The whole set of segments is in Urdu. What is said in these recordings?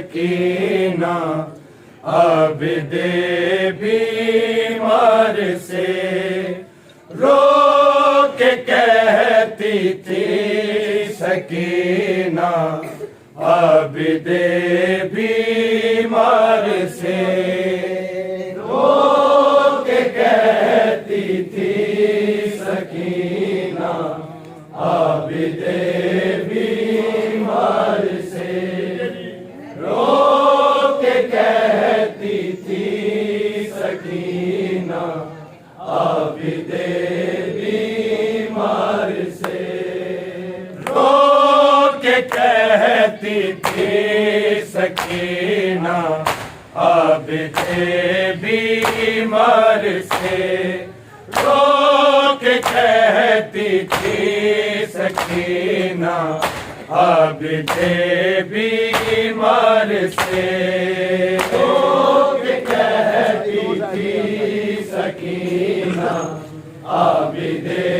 سکینہ عابد بیمار سے رو کے کہتی تھی سکینہ عابد بیمار سے رو کے کہتی تھی سکینہ عابد بیمار سے رو کے کہتی تھی سکینہ عابد بیمار سے رو کے کہتی تھی سکینہ عابد بیمار سے رو کے کہتی تھی سکینہ عابد بیمار سے رو کے کہتی تھی سکینہ عابد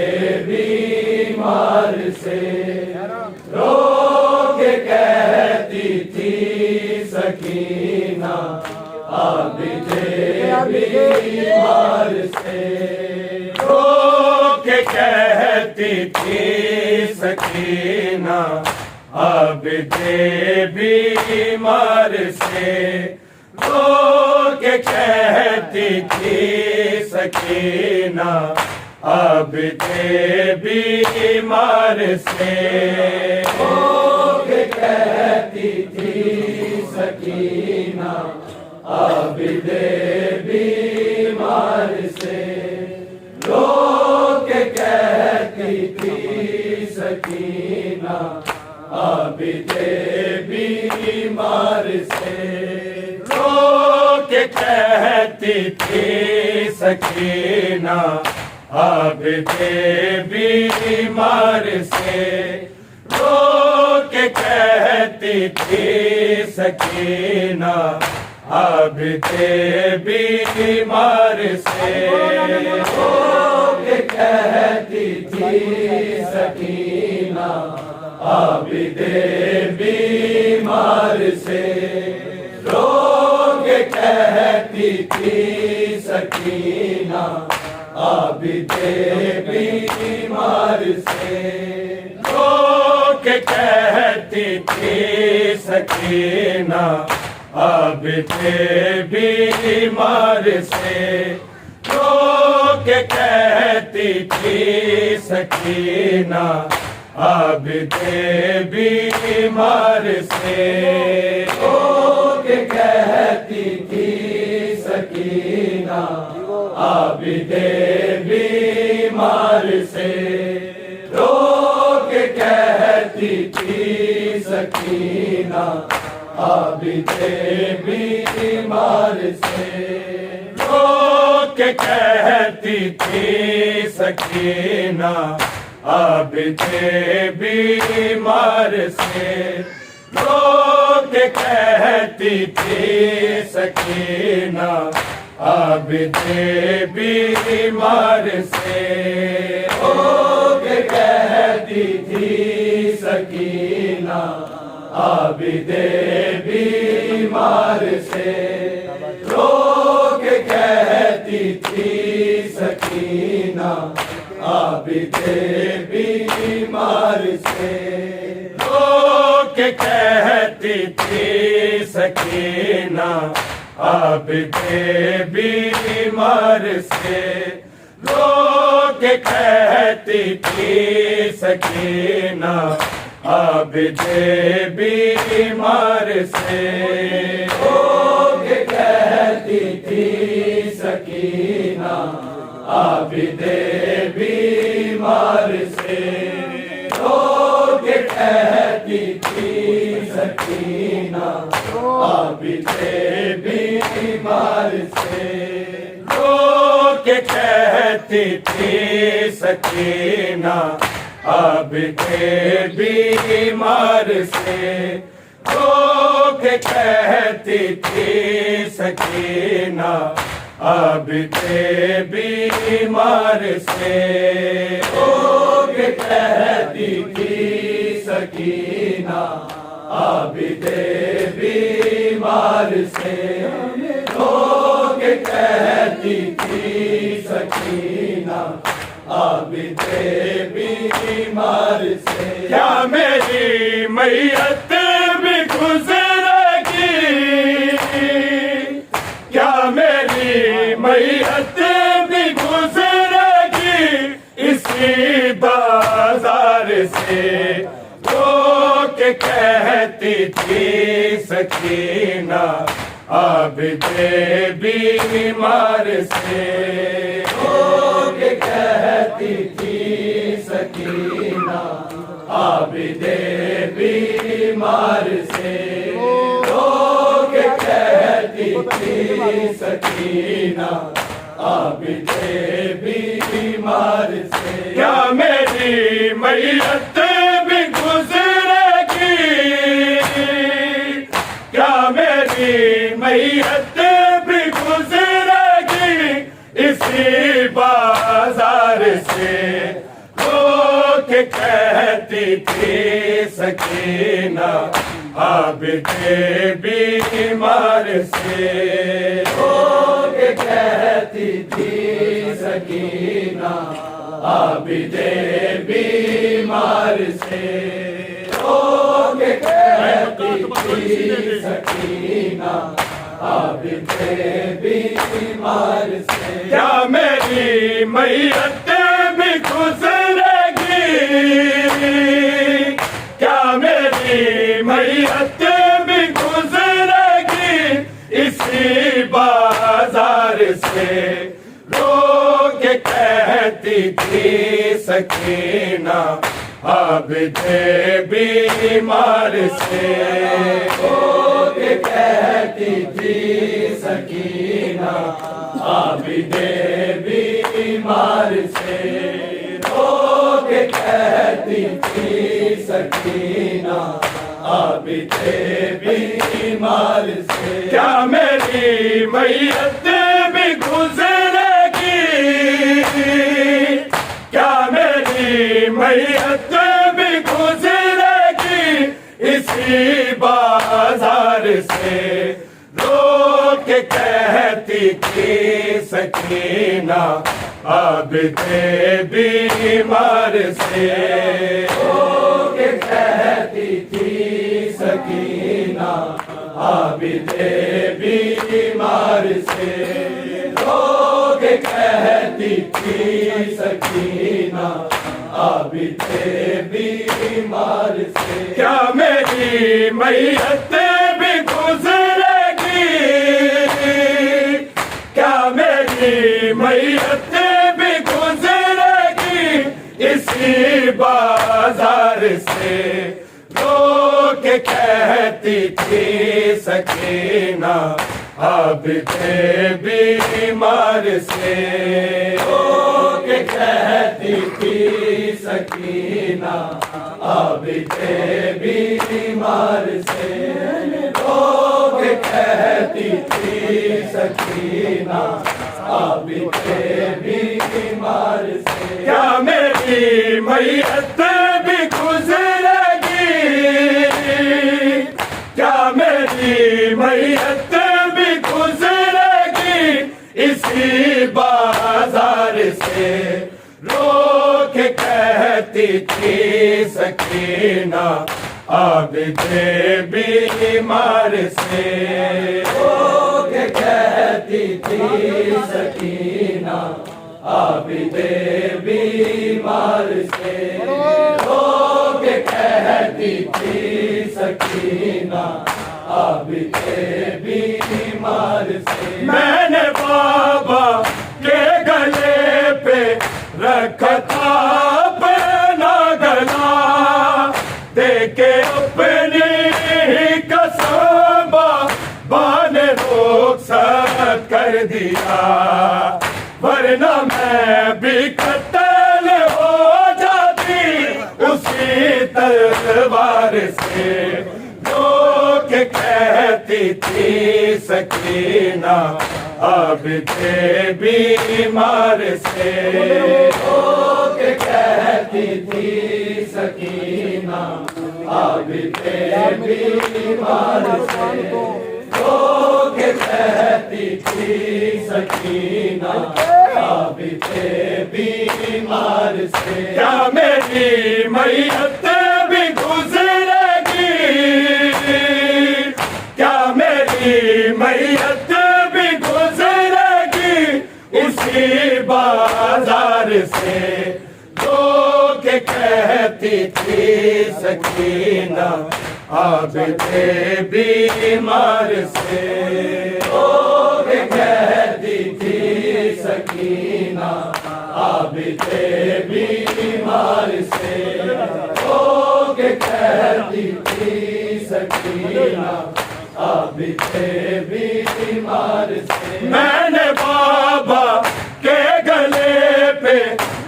بیمار سے رو کے کہتی تھی سکینہ عابد بیمار سے رو کے کہتی تھی سکینہ عابد بیمار سے رو کے کہتی تھی سکینہ عابد بیمار سے رو کے کہتی تھی سکینہ عابد بیمار سے رو کے کہتی تھی سکینہ عابد بیمار سے رو کے کہتی تھی سکینہ عابد بیمار سے رو کے کے کہتی تھی سکینہ عابد بیمار سے، رو کے کہتی تھی سکینہ عابد بیمار سے، رو کے کہتی تھی سکینہ عابد بیمار سے، رو کے کہتی تھی سکینہ عابد بیمار سے، رو کے کہتی تھی سکینہ عابد بیمار سے، رو کے کہتی تھی سکینہ عابد بیمار سے، رو کے کہتی تھی سکینہ عابد بیمار سے، رو کے کہتی تھی سکینہ عابد بیمار سے، رو کے کہتی تھی سکینہ عابد بیمار سے، رو کے کہتی تھی سکینہ عابد بیمار سے، رو کے کہتی تھی سکینہ عابد بیمار سے، رو کے کہتی تھی سکینہ عابد بیمار سے، رو کے کہتی تھی سکینہ عابد بیمار سے، رو کے کہتی تھی سکینہ عابد بیمار سے، رو کے کہتی تھی سکینہ عابد بیمار سے، رو کے کہتی تھی سکینہ عابد بیمار سے، رو کے کہتی تھی سکینہ عابد بیمار سے، رو کے کہتی تھی سکینہ عابد بیمار سے، رو کے کہتی تھی سکینہ عابد بیمار سے، کیا میری میت بھی گزرے گی، کیا میری میت بھی گزرے گی اسی بازار سے، رو کے کہتی تھی سکینہ عابد بیمار سے، رو کے کہتی تھی سکینہ عابد بیمار سے، رو کے کہتی تھی سکینہ عابد بیمار سے، کیا میری میت بھی گزرے گی، کیا میری میت بھی گزرے گی اسی بازار سے، رو کے کہتی تھی سکینہ عابد بیمار سے، رو کے کہتی تھی سکینہ عابد بیمار سے، رو کے کہتی تھی سکینہ عابد بیمار سے، کیا میری میت بھی گزرے گی، کیا میری میت بھی گزرے گی اسی بازار سے، رو کے کہتی تھی سکینہ عابد بیمار سے، رو کے کہتی تھی سکینہ عابد بیمار سے، رو کے کے کہتی تھی سکینہ عابد بیمار سے، کیا میری میت بھی گزرے گی، کیا میری میت بھی گزرے گی اسی بازار سے، رو کے کہتی تھی سکینہ عابد بیمار سے، رو کے کہتی تھی سکینہ عابد بیمار سے، رو کے کہتی تھی سکینہ عابد بیمار سے، کیا میری میت بھی گزرے گی، کیا میری میت بھی گزرے گی اسی بازار سے، رو کے کہتی تھی سکینہ عابد بیمار سے، رو کے کہتی تھی سکینہ عابد بیمار سے، رو کے کہتی تھی سکینہ عابد بیمار سے، کیا میری میت بھی گزرے گی، کیا میری میت بھی گزرے گی اسی بازار سے، رو کے کہتی تھی سکینہ عابد بیمار سے، رو کے کہتی تھی سکینہ عابد بیمار سے، رو کے کہتی تھی سکینہ عابد بیمار سے، میں نے بابا کے گلے پہ رکھا تھا اپنا گلا، دیکھے اپنی قسم بابا نے رخصت کر دیا، ورنہ میں بھی قتل ہو جاتی اسی تلوار سے، رو کے کہتی تھی سکینہ عابد بیمار سے، رو کے کہتی تھی سکینہ عابد بیمار سے، رو کے کہتی تھی سکینہ عابد بیمار سے، کیا میری میت بھی گزرے گی، کیا میری میت بھی گزرے گی اسی بازار سے، رو کے کہتی تھی سکینہ عابد بیمار سے، رو کے کہتی تھی سکینہ عابد بیمار سے، رو کے کہتی تھی سکینہ عابد بیمار سے، میں نے بابا کے گلے پہ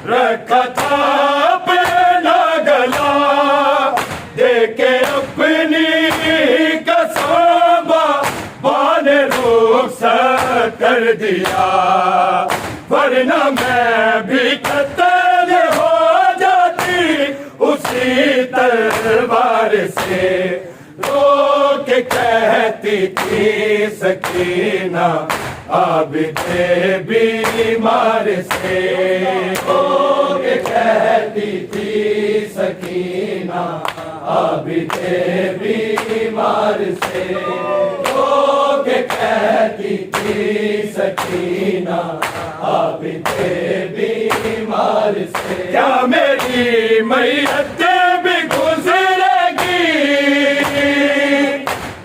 رکھا تھا اپنا گلا، دیکھے اپنی قسم بابا نے رخصت کر دیا، ورنہ میں بھی قتل ہو جاتی اسی تلوار سے، رو کے کہتی تھی سکینہ عابد بیمار سے، رو کے کہتی تھی سکینہ عابد بیمار سے، رو کے کہتی تھی سکینہ عابد بیمار سے، کیا میری میت بھی گزرے گی،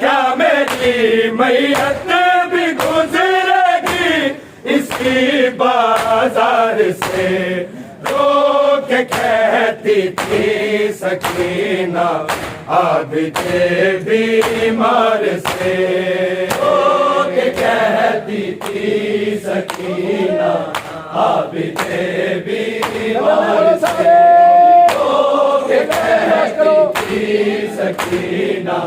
کیا میری میت بھی گزرے گی اسی بازار سے، رو کے کہتی تھی سکینہ عابد بیمار سے، رو کے کہتی تھی سکینہ عابد بیمار سے۔ تھی سکینہ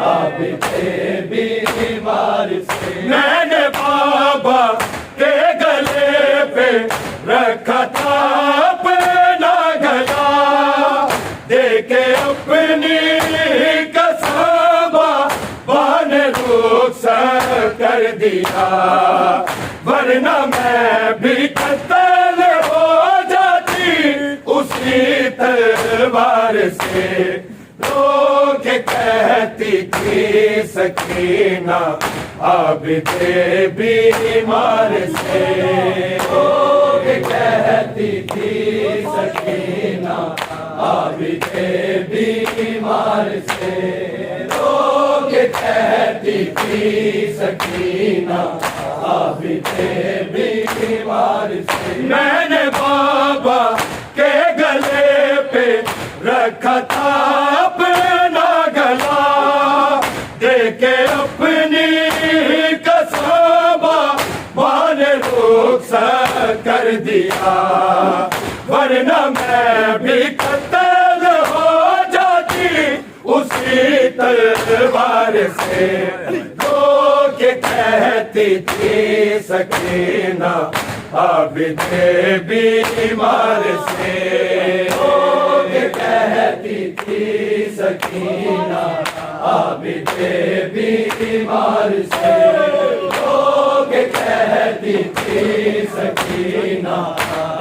اب تھے بیمار سے میں نے بابا کے گلے پہ رکھا تھا اپنا گلا دیکھے اپنی قسم بابا نے رخصت کر دیا ورنہ میں بھی قتل ہو جاتی اسی تلوار سے رو کے کہتی تھی سکینہ عابد بیمار سے رو کے کہتی تھی سکینہ عابد بیمار سے رو کے کہتی تھی سکینہ عابد بیمار سے میں نے بابا کے گلے پہ رکھا تھا اپنا گلا دیکھے اپنی قسم ماں نے رخصت کر دیا ورنہ میں بھی قتل ہو جاتی اسی تلوار سے رو کے کہتی تھی سکینہ عابد بیمار سے رو کے کہتی تھی سکینہ عابد بیمار سے رو کے کہتی تھی سکینہ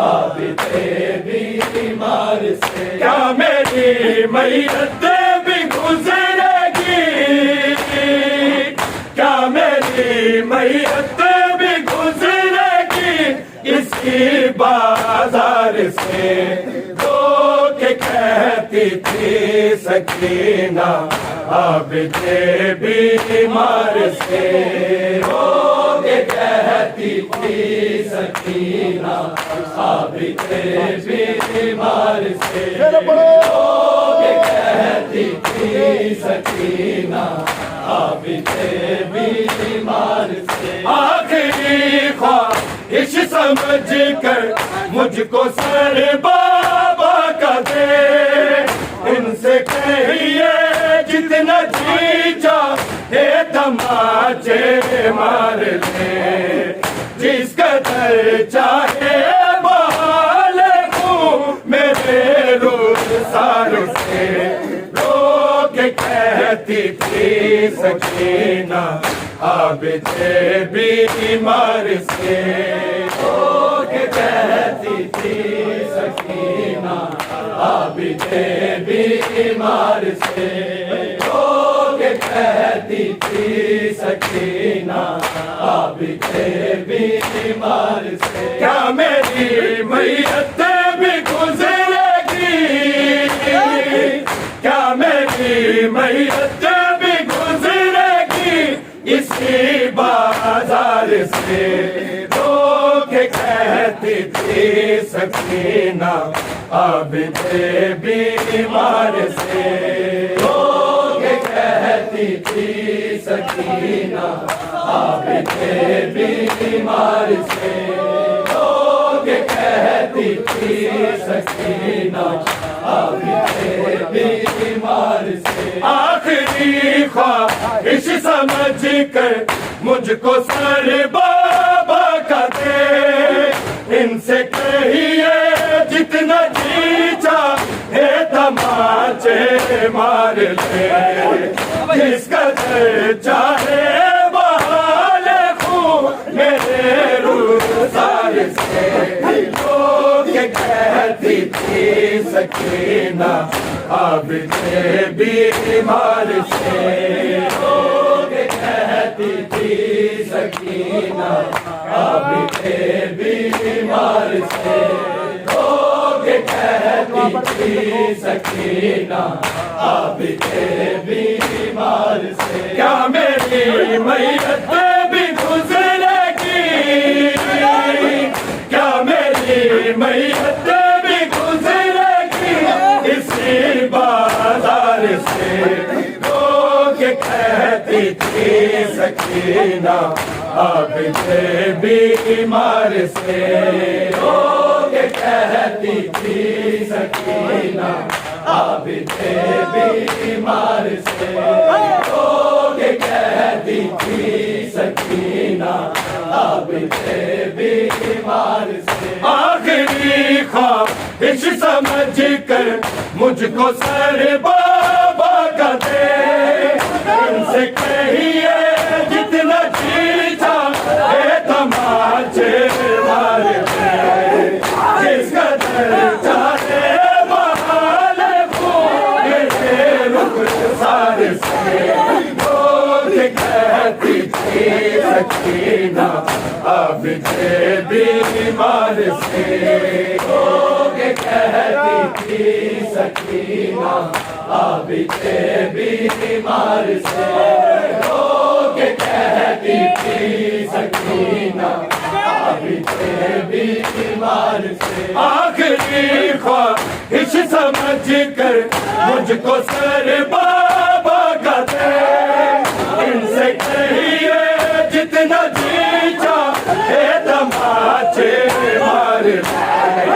عابد بیمار سے کیا میری میت بھی گزرے گی کیا میری میت بھی گزرے گی اسی بازار سے رو کے کہتی تھی سکینہ عابد بیمار سے رو کے کہتی تھی سکینہ عابد بیمار سے رو کے کہتی تھی سکینہ عابد بیمار سے آخری خواہش سمجھ کر مجھ کو سر بابا کا دے ان سے کہیے جتنا جی چاہے تماچے مار لے جس قدر چاہے بحال ہوں میرے رخسار سے رو کے کہتی تھی سکینہ عابد بیمار سے رو کے کہتی تھی سکینہ عابد بیمار سے رو کے کہتی تھی سکینہ عابد بیمار سے کیا میری میت بھی گزرے گی کیا میری میت بھی گزرے گی اسی بازار سے رو کے کہتی تھی سکینہ عابد بیمار سے رو کے کہتی تھی سکینہ عابد بیمار سے رو کے کہتی تھی سکینہ عابد بیمار سے آخری خواہش سمجھ کر مجھ کو سر بابا کا دے ان سے کہیے جتنا جی چاہے تماچے مار لے جس قدر چاہے بحال خون میرے رخسار سے رو کے کہتی تھی سکینہ عابد بیمار سے رو کے کہتی تھی سکینہ عابد بیمار سے رو کے کہتی تھی سکینہ عابد بیمار سے کیا میری میت بھی گزرے گی کیا میری میت بھی گزرے گی اسی بازار سے رو کے کہتی تھی سکینہ عابد بیمار سے رو کے کہتی تھی سکینہ عابد بیمار سے لوگ کہتی تھی سکینہ عابد بیمار سے آخری خواہش سمجھ کر مجھ کو سر بابا کا دے ان سے کہیے جتنا جی چاہے تماچے مار دے جس قدر چاہے بحال پورے رخسار سے لوگ کہتی تھی سکینہ عابد بیمار سے لوگ کہتی تھی سکینہ عابد بیمار سے لوگ کہتی تھی سکینہ عابد بیمار سے آخری خواہش سمجھ کر مجھ کو سر بابا کا دے ان سے کہیے جتنا جی چاہے تماچے مار دے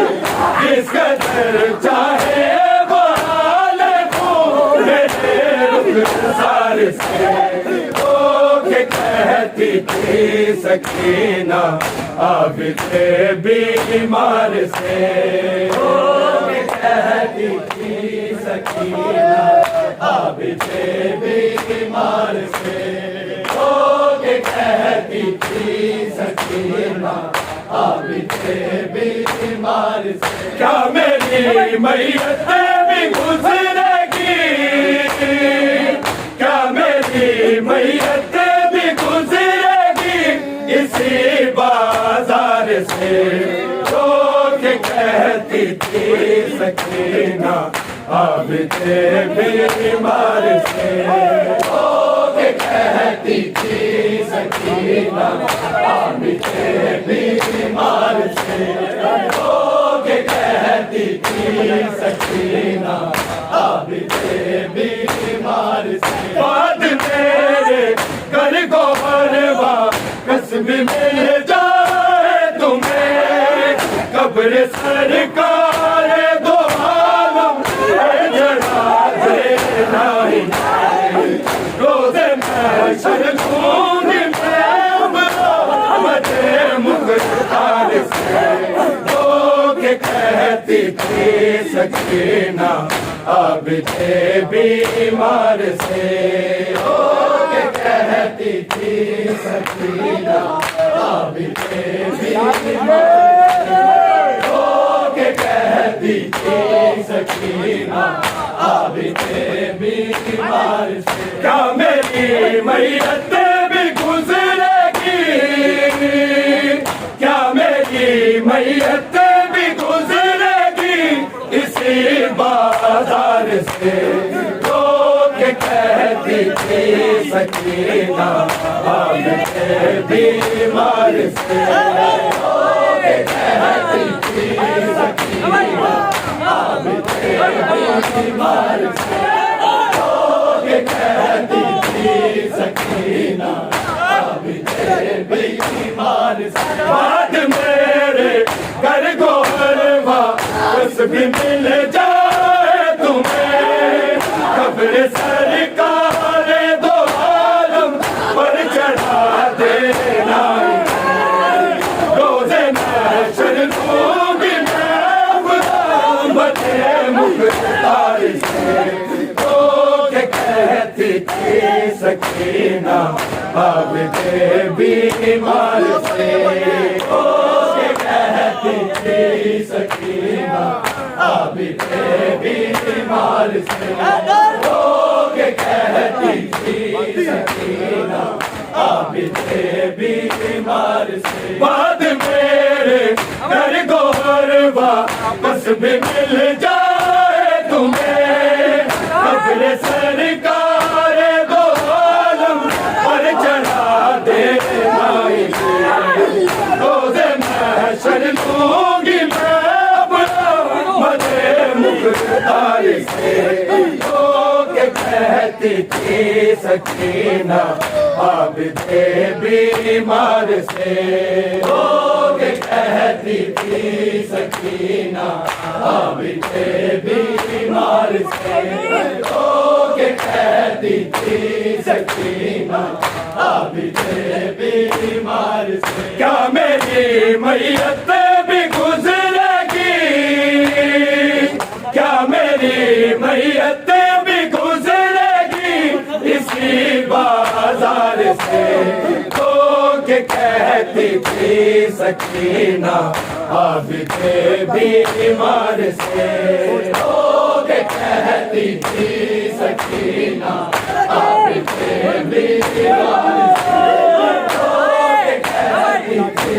جس قدر چاہے بحال پورے رخسار سے لوگ کہتی تھی سکینہ عابد بیمار سے لوگ کہتی تھی سکینہ عابد بیمار سے لوگ کہتی تھی سکینہ عابد بیمار سے کیا میری میت بھی گزرے گی کیا میری میت بھی گزرے گی اسی بازار سے لوگ کہتی تھی سکینہ عابد بیمار سے لوگ کہتی تھی سکینہ عابد بیمار سے لوگ کہتی تھی سکینہ عابد بیمار سے بعد میرے گھر کو واپس بھی مل جائے تمہیں قبر سرکار دو عالم جڑا دینا ہی روز محشر خون میں مجھے مختار سے لوگ کہتی تھی سکینہ عابد بیمار سے لوگ کہتی تھی سکینہ عابد بیمار سے لوگ کہتی تھی سکینہ عابد بیمار سے کیا میری میت بھی گزرے گی کیا میری میت بھی گزرے گی اسی بازار سے لوگ کہتی تھی سکینہ عابد بیمار سے لوگ کہتی تھی سکینہ عابد بیمار سے لوگ کہتی تھی سکینہ عابد بیمار سے بعد میرے گھر کو واپس بھی مل جائے تمہیں قبر سرکار دو عالم پر چڑھا دینا روز محشر خون میں بتے مختار سے لوگ کہتی تھی سکینہ عابد بیمار سے لوگ کہتی تھی سکینہ عابد بیمار سے لوگ کہتی تھی سکینہ عابد بیمار سے بعد میرے گھر کو واپس بھی مل جائے تمہیں قبر سرکار دو عالم پر چڑھا دینا روز محشر لوں گی میں اپنا مجھے مختار سے لوگ کہتی تھی سکینہ عابد بیمار سے لوگ کے کہتی تھی سکینہ عابد بیمار سے، رو کے کہتی تھی سکینہ عابد بیمار سے، کیا میری میت بھی گزرے گی، کیا میری میت بھی گزرے گی اسی بازار سے، تو کہ کہتی تھی سکینہ عابد بیمار سے، تو کہ کہتی تھی سکینہ عابد بیمار سے، تو کہ کہتی تھی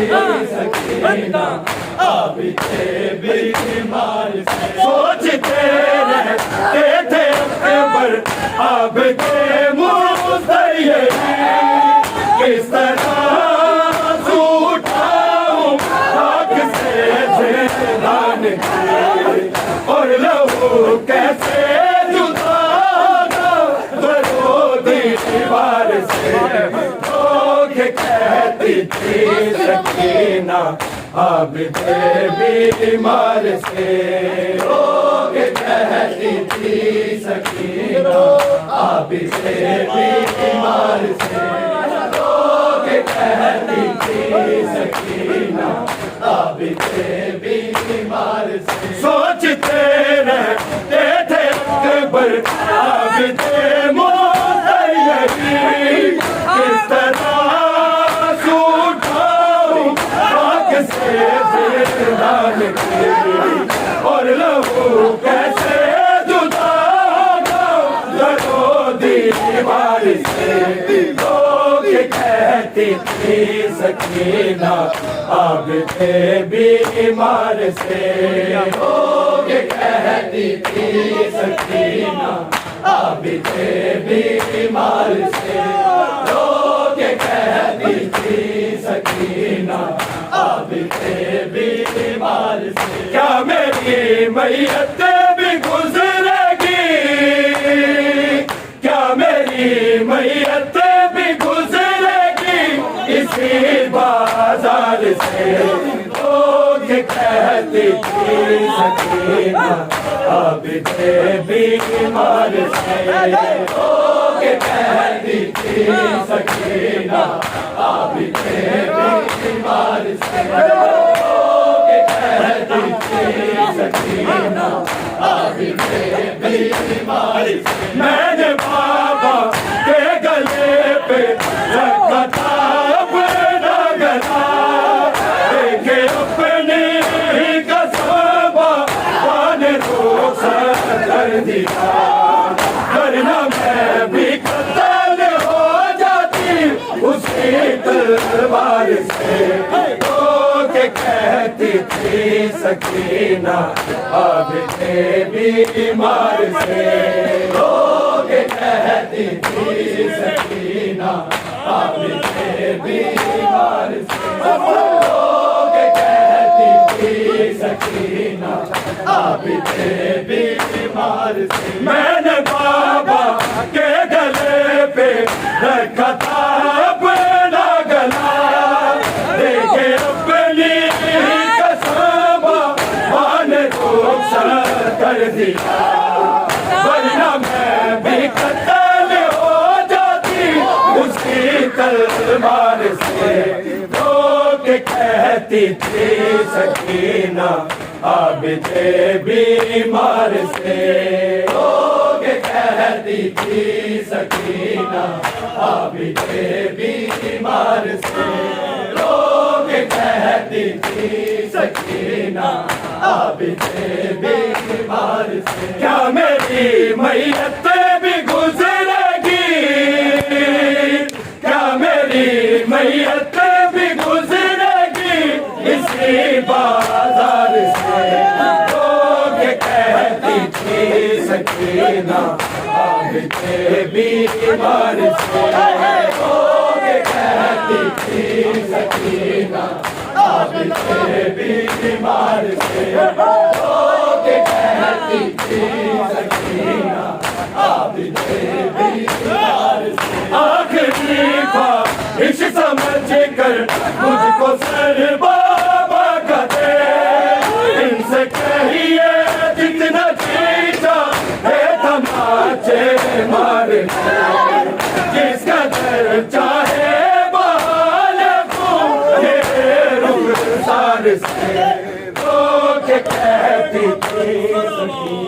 سکینہ عابد بیمار سے، سوچتے رہتے تھے اکبر عابد مستیری، کس طرح اٹھاؤں خاک سے زندان کی، اور لہو کیسے جدا کرو دیوار سے، تو کہ کہتی تھی سکینہ عابد بیمار سے، رو کے کہتی تھی سکینہ عابد بیمار سے، رو کے کہتی تھی سکینہ عابد بیمار سے، سوچتے رہتے تھے اکبر عابد مستیری، کس طرح سے زندان کی، اور لہو کیسے جدا کرو دیوار سے، تو کہ کہتی تھی سکینہ عابد بیمار سے، تو کہ کہتی تھی سکینہ عابد بیمار سے، تو کہ کہتی تھی سکینہ عابد بیمار سے، کیا میری میت بھی گزرے گی، کیا میری میت بھی گزرے گی اسی بازار سے، تو کہ کہتی تھی سکینہ عابد بیمار سے، تو کہ کہتی تھی سکینہ عابد بیمار سے، تو کہ کہتی تھی سکینہ عابد بیمار سے، میں نے بابا کے گلے پہ رکھا تھا اپنا گلا، دیکھے اپنی قسم بابا نے رخصت کر دیا، ورنہ میں بھی قتل ہو جاتی اس کی تلوار سے، تو کہ کہتی تھی سکینہ عابد بیمار سے، تو کہ کہتی تھی سکینہ عابد بیمار سے، تو کہ کہتی تھی سکینہ عابد بیمار سے، میں نے بابا کے گلے پہ رکھا تھا اپنا گلا، دیکھے اپنی قسم بابا نے رخصت کر دیا، ورنہ میں بھی قتل ہو جاتی اس کی تلوار سے، تو کہ کہتی تھی سکینہ عابد بیمار سے، تو کہ کہتی تھی سکینہ عابد بیمار سے، تو کہ کہتی تھی سکینہ عابد بیمار سے، کیا میری میت بھی گزرے گی، کیا میری میت بھی گزرے گی اسی بازار سے، تو کہ کہتی تھی سکینہ عابد بیمار سے، تو کہ کہتی تھی سکینہ عابد بیمار سے، تو کہ کہتی تھی سکینہ عابد بیمار سے، آخری خواہش سمجھ کر مجھ کو سربار پیار سے رو کے کہتی تھی